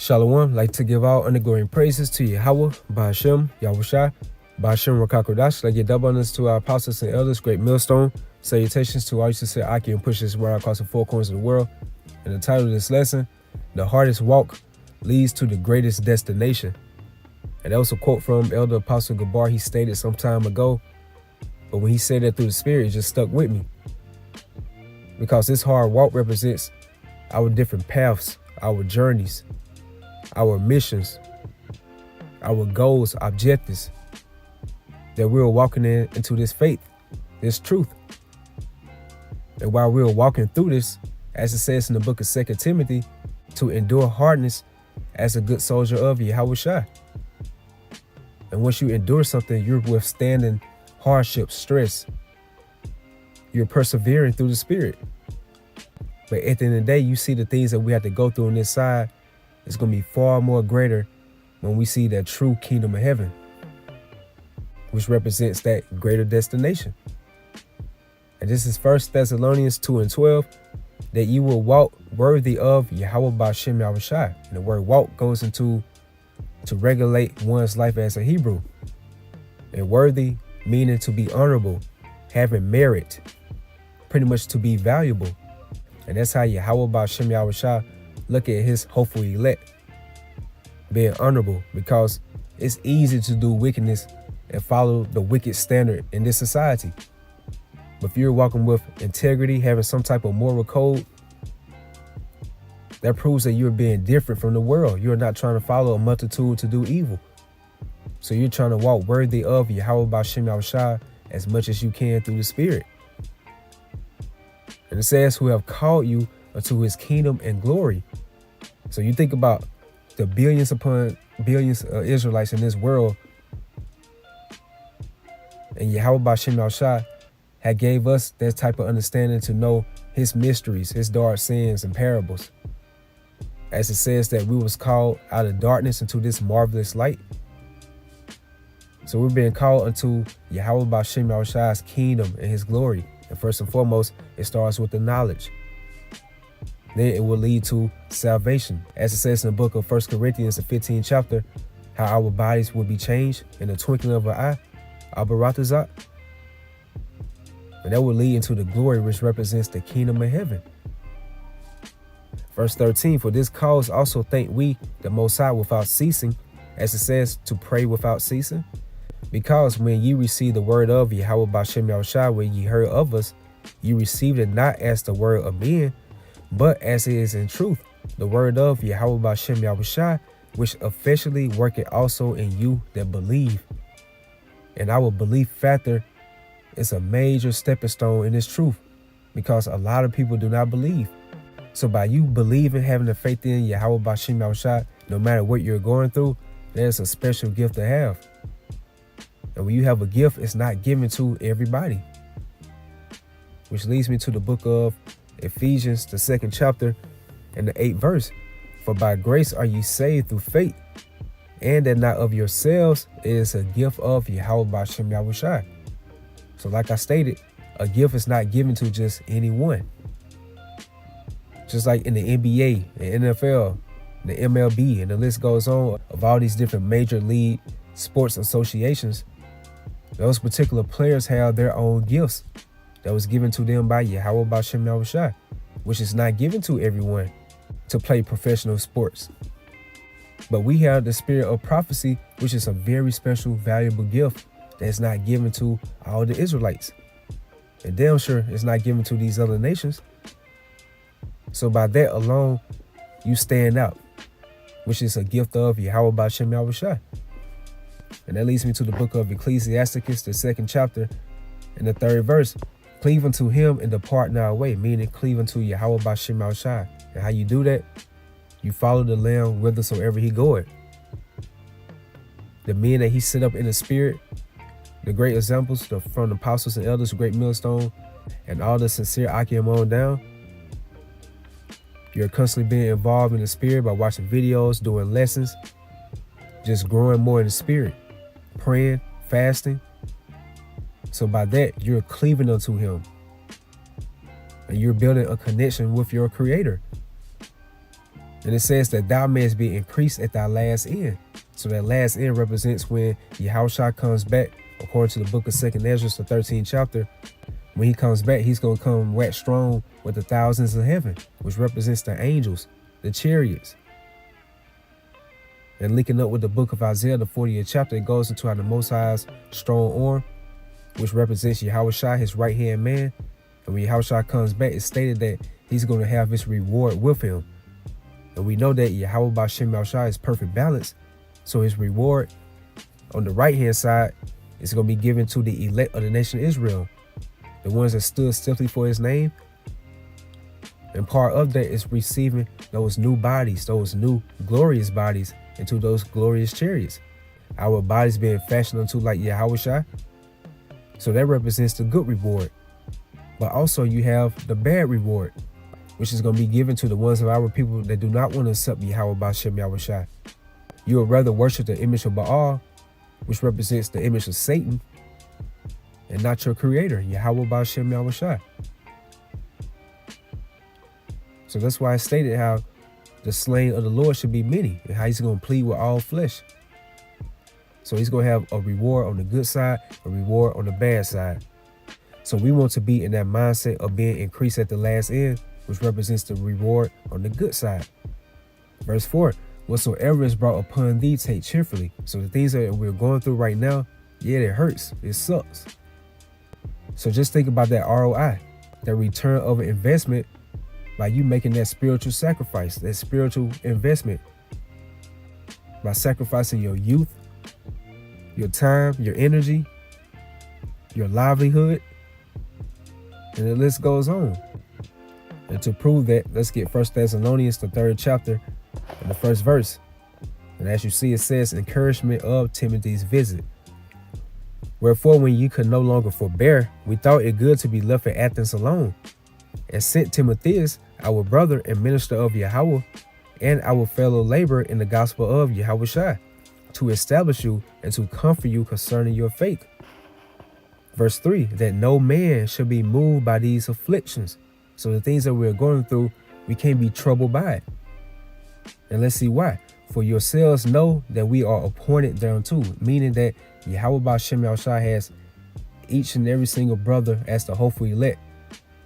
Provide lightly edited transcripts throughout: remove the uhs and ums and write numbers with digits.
Shalom, like to give all honor, and praises to Yahweh, Ba'ashem, Yahushua, Ba'ashem Rakakodash, like your double honors to our apostles and elders, great millstone. Salutations to all you sincere Aki and push this word across the four corners of the world. And the title of this lesson, The Hardest Walk Leads to the Greatest Destination. And that was a quote from Elder Apostle Gabar. He stated some time ago, but when he said that through the Spirit, it just stuck with me. Because this hard walk represents our different paths, our journeys, our missions, our goals, objectives, that we're walking into this faith, this truth. And while we're walking through this, as it says in the book of 2 Timothy, to endure hardness as a good soldier of Yahushua. And once you endure something, you're withstanding hardship, stress. You're persevering through the Spirit. But at the end of the day, you see the things that we have to go through on this side, it's going to be far more greater when we see that true kingdom of heaven, which represents that greater destination. And this is 1 Thessalonians 2:12, that you will walk worthy of Yahweh Ba'ashem Yahushua. And the word walk goes into to regulate one's life as a Hebrew. And worthy meaning to be honorable, having merit, pretty much to be valuable. And that's how Yahweh Ba'ashem Yahushua look at his hopeful elect, being honorable, because it's easy to do wickedness and follow the wicked standard in this society. But if you're walking with integrity, having some type of moral code, that proves that you're being different from the world. You're not trying to follow a multitude to do evil. So you're trying to walk worthy of Yahweh Ba'ashem Yahushua as much as you can through the Spirit. And it says, who have called you unto his kingdom and glory. So you think about the billions upon billions of Israelites in this world, and Yahweh Ba'ashem Yahushua had gave us that type of understanding to know his mysteries, his dark sayings and parables. As it says that we was called out of darkness into this marvelous light. So we're being called unto Yahweh Ba'ashem Yahushua's kingdom and his glory. And first and foremost, it starts with the knowledge. Then it will lead to salvation. As it says in the book of 1 Corinthians, the 15th chapter, how our bodies will be changed in the twinkling of an eye, Abaratazat. And that will lead into the glory, which represents the kingdom of heaven. Verse 13, for this cause also thank we the Most High without ceasing, as it says, to pray without ceasing. Because when ye received the word of Yahweh Ba'ashem Yahushua, when ye heard of us, ye received it not as the word of men, but as it is in truth, the word of Yahweh Ba'ashem Yahushua, which effectually worketh also in you that believe. And our belief factor is a major stepping stone in this truth, because a lot of people do not believe. So by you believing, having the faith in Yahweh Ba'ashem Yahushua, no matter what you're going through, there's a special gift to have. And when you have a gift, it's not given to everybody. Which leads me to the book of Ephesians, the 2nd chapter and the 8th verse. For by grace are ye saved through faith, and that not of yourselves, it is a gift of Yahweh Ba'ashem Yahushua. So like I stated, a gift is not given to just anyone. Just like in the NBA, the NFL, the MLB, and the list goes on of all these different major league sports associations, those particular players have their own gifts that was given to them by Yahweh Ba'ashem Yahushua, which is not given to everyone to play professional sports. But we have the spirit of prophecy, which is a very special, valuable gift that's not given to all the Israelites. And damn sure it's not given to these other nations. So by that alone, you stand out, which is a gift of Yahweh Ba'ashem Yahushua. And that leads me to the book of Ecclesiasticus, the 2nd chapter and the 3rd verse. Cleave unto him and depart not away, meaning cleave unto Yahweh Ba'ashem Yahushua. And how you do that? You follow the Lamb whithersoever he goeth. The men that he set up in the Spirit, the great examples from the apostles and elders, great millstone, and all the sincere Akim on down. You're constantly being involved in the Spirit by watching videos, doing lessons, just growing more in the Spirit, praying, fasting. So by that, you're cleaving unto him. And you're building a connection with your Creator. And it says that thou mayest be increased at thy last end. So that last end represents when Yahushua comes back, according to the book of 2nd Ezra, the 13th chapter. When he comes back, he's going to come wax strong with the thousands of heaven, which represents the angels, the chariots. And linking up with the book of Isaiah, the 40th chapter, it goes into how the Most High's strong arm, which represents Yahushua, his right-hand man. And when Yahushua comes back, it's stated that he's going to have his reward with him. And we know that Yahweh B'Shem Yahushua is perfect balance. So his reward on the right-hand side is going to be given to the elect of the nation of Israel, the ones that stood stiffly for his name. And part of that is receiving those new bodies, those new glorious bodies into those glorious chariots. Our bodies being fashioned unto like Yahushua. So that represents the good reward. But also you have the bad reward, which is going to be given to the ones of our people that do not want to accept Yahweh B'Shem Yahushua. You would rather worship the image of Baal, which represents the image of Satan, and not your creator, Yahweh B'Shem Yahushua. So that's why I stated how the slain of the Lord should be many, and how he's going to plead with all flesh. So he's going to have a reward on the good side, a reward on the bad side. So we want to be in that mindset of being increased at the last end, which represents the reward on the good side. Verse 4, whatsoever is brought upon thee, take cheerfully. So the things that we're going through right now, yeah, it hurts. It sucks. So just think about that ROI, that return of an investment, by you making that spiritual sacrifice, that spiritual investment, by sacrificing your youth, your time, your energy, your livelihood, and the list goes on. And to prove that, let's get 1 Thessalonians, the 3rd chapter, and the 1st verse. And as you see, it says, encouragement of Timothy's visit. Wherefore, when you could no longer forbear, we thought it good to be left at Athens alone, and sent Timotheus, our brother and minister of Yahweh, and our fellow laborer in the gospel of Yahushua, to establish you and to comfort you concerning your faith. Verse 3, that no man should be moved by these afflictions. So the things that we're going through, we can't be troubled by it. And let's see why. For yourselves know that we are appointed thereunto, meaning that Yahweh B'Shem Yahushua has each and every single brother as the hopeful elect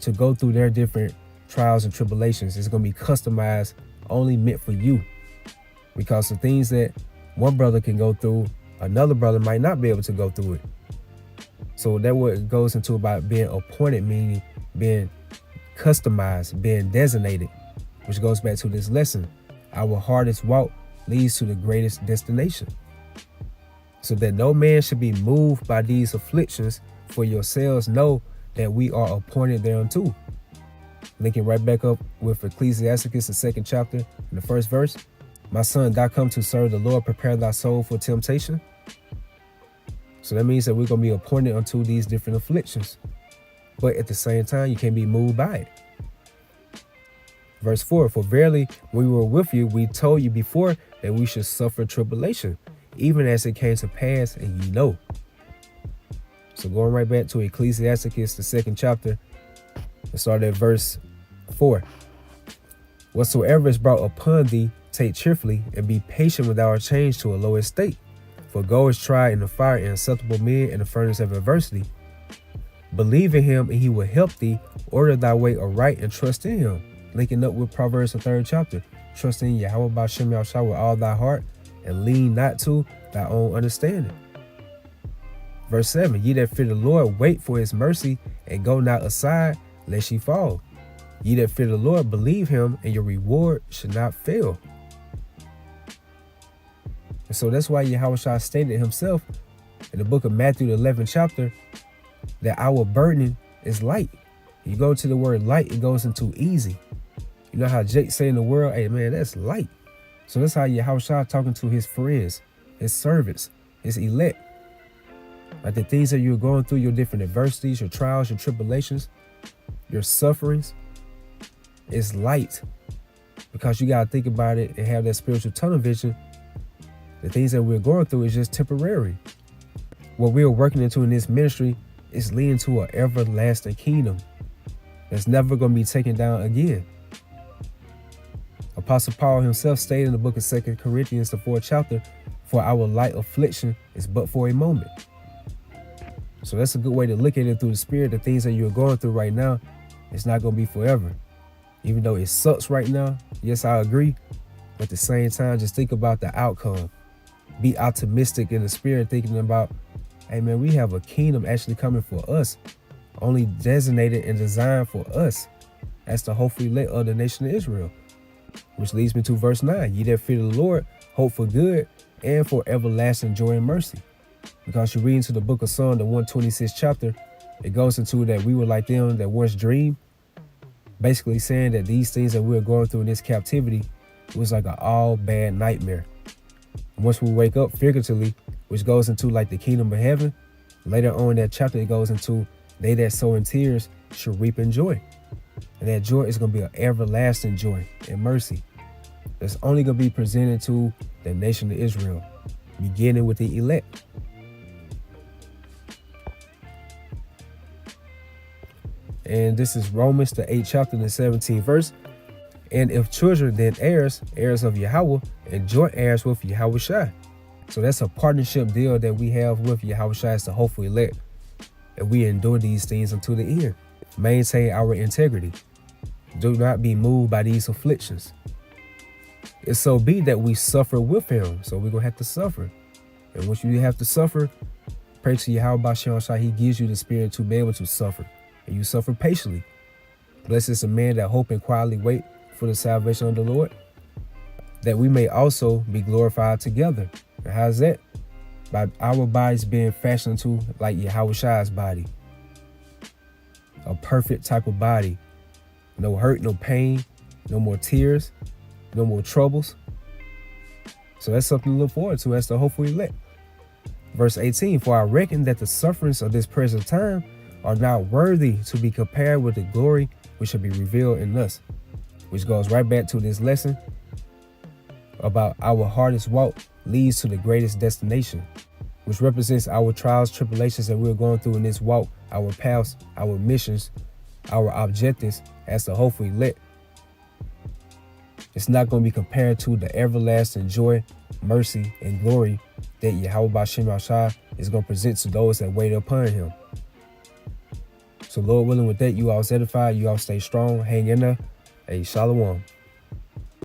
to go through their different trials and tribulations. It's going to be customized, only meant for you. Because the things that one brother can go through, another brother might not be able to go through it. So that what it goes into about being appointed, meaning being customized, being designated, which goes back to this lesson. Our hardest walk leads to the greatest destination. So that no man should be moved by these afflictions, for yourselves know that we are appointed thereunto. Linking right back up with Ecclesiastes, the 2nd chapter, and the 1st verse. My son, thou come to serve the Lord, prepare thy soul for temptation. So that means that we're going to be appointed unto these different afflictions. But at the same time, you can't be moved by it. Verse 4, for verily, when we were with you, we told you before that we should suffer tribulation, even as it came to pass, and ye know. So going right back to Ecclesiastes, the 2nd chapter, and start at verse 4. Whatsoever is brought upon thee, take cheerfully, and be patient with our change to a low estate. For gold is tried in the fire, and acceptable men in the furnace of adversity. Believe in him, and he will help thee. Order thy way aright, and trust in him. Linking up with Proverbs, the 3rd chapter. Trust in Yahweh B'Shem Yahushua with all thy heart, and lean not to thy own understanding. Verse 7, ye that fear the Lord, wait for his mercy, and go not aside, lest ye fall. Ye that fear the Lord, believe him, and your reward should not fail. And so that's why Yahushua stated himself in the book of Matthew, the 11th chapter, that our burden is light. You go to the word light, it goes into easy. You know how Jake say in the world, hey man, that's light. So that's how Yahushua talking to his friends, his servants, his elect. Like the things that you're going through, your different adversities, your trials, your tribulations, your sufferings, is light. Because you got to think about it and have that spiritual tunnel vision. The things that we're going through is just temporary. What we're working into in this ministry is leading to an everlasting kingdom that's never going to be taken down again. A Apostle Paul himself stated in the book of 2 Corinthians, the 4th chapter, for our light affliction is but for a moment. So that's a good way to look at it through the spirit. The things that you're going through right now, it's not going to be forever. Even though it sucks right now, yes, I agree. But at the same time, just think about the outcome. Be optimistic in the spirit, thinking about, hey man, we have a kingdom actually coming for us, only designated and designed for us. That's the hopefully elect of the nation of Israel. Which leads me to verse 9. Ye that fear the Lord, hope for good and for everlasting joy and mercy. Because you read into the book of Psalm, the 126th chapter, it goes into that we were like them that once dreamed, basically saying that these things that we're going through in this captivity, it was like an all bad nightmare. Once we wake up figuratively, which goes into like the kingdom of heaven, later on in that chapter, it goes into they that sow in tears shall reap in joy. And that joy is going to be an everlasting joy and mercy that's only going to be presented to the nation of Israel, beginning with the elect. And this is Romans, the 8th chapter, the 17th verse. And if children, then heirs, heirs of Yahweh, and joint heirs with Yahweh Shai. So that's a partnership deal that we have with Yahweh Shai as the hopeful elect. And we endure these things until the end. Maintain our integrity. Do not be moved by these afflictions. If so be that we suffer with him. So we're going to have to suffer. And once you have to suffer, pray to Yahweh Shai. He gives you the spirit to be able to suffer. And you suffer patiently. Blessed is the man that hope and quietly wait for the salvation of the Lord, that we may also be glorified together. And how's that? By our bodies being fashioned to like Yahweh Shai's body. A perfect type of body. No hurt, no pain, no more tears, no more troubles. So that's something to look forward to as the hopeful elect. Verse 18, for I reckon that the sufferings of this present time are not worthy to be compared with the glory which shall be revealed in us. Which goes right back to this lesson about our hardest walk leads to the greatest destination, which represents our trials, tribulations that we're going through in this walk, our paths, our missions, our objectives as the hopeful elect. It's not going to be compared to the everlasting joy, mercy, and glory that Yahweh B'Shem Shai is going to present to those that wait upon him. So Lord willing, with that, you all edified, you all stay strong, hang in there. Hey, Shalom.